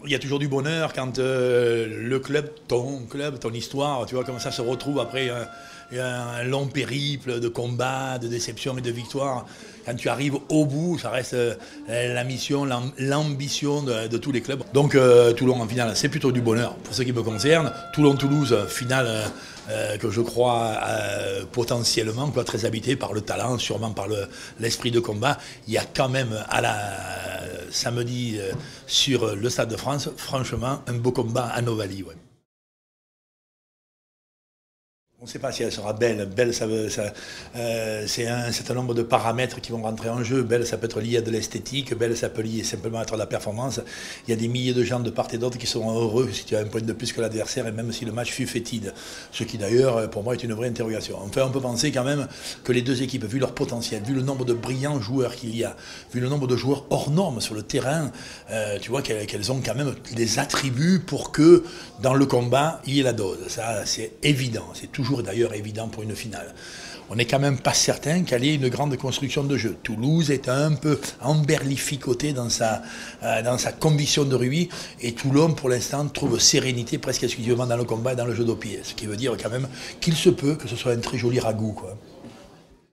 Il y a toujours du bonheur quand le club, ton histoire, tu vois, comment ça se retrouve après un long périple de combats, de déceptions et de victoires. Quand tu arrives au bout, ça reste la mission, l'ambition de tous les clubs. Donc Toulon en finale, c'est plutôt du bonheur pour ce qui me concerne. Toulon-Toulouse, finale que je crois potentiellement très habité par le talent, sûrement par l'esprit de combat. Il y a quand même samedi sur le Stade de France, franchement, un beau combat à Novali. Ouais. On ne sait pas si elle sera belle. Belle, c'est un certain nombre de paramètres qui vont rentrer en jeu. Belle, ça peut être lié à de l'esthétique. Belle, ça peut lier simplement être à la performance. Il y a des milliers de gens de part et d'autre qui seront heureux si tu as un point de plus que l'adversaire et même si le match fut fétide. Ce qui d'ailleurs, pour moi, est une vraie interrogation. Enfin, on peut penser quand même que les deux équipes, vu leur potentiel, vu le nombre de brillants joueurs qu'il y a, vu le nombre de joueurs hors normes sur le terrain, tu vois qu'elles ont quand même des attributs pour que dans le combat, il y ait la dose. Ça, c'est évident. C'est toujours d'ailleurs évident pour une finale. On n'est quand même pas certain qu'elle ait une grande construction de jeu. Toulouse est un peu emberlificoté dans sa conviction de rugby et Toulon, pour l'instant, trouve sérénité presque exclusivement dans le combat et dans le jeu d'au pied. Ce qui veut dire quand même qu'il se peut que ce soit un très joli ragoût, quoi.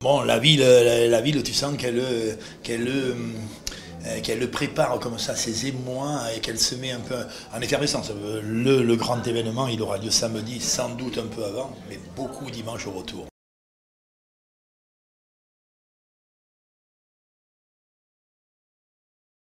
Bon, la ville, tu sens qu'elle prépare comme ça ses émois et qu'elle se met un peu en effervescence. Le grand événement, il aura lieu samedi, sans doute un peu avant, mais beaucoup dimanche au retour.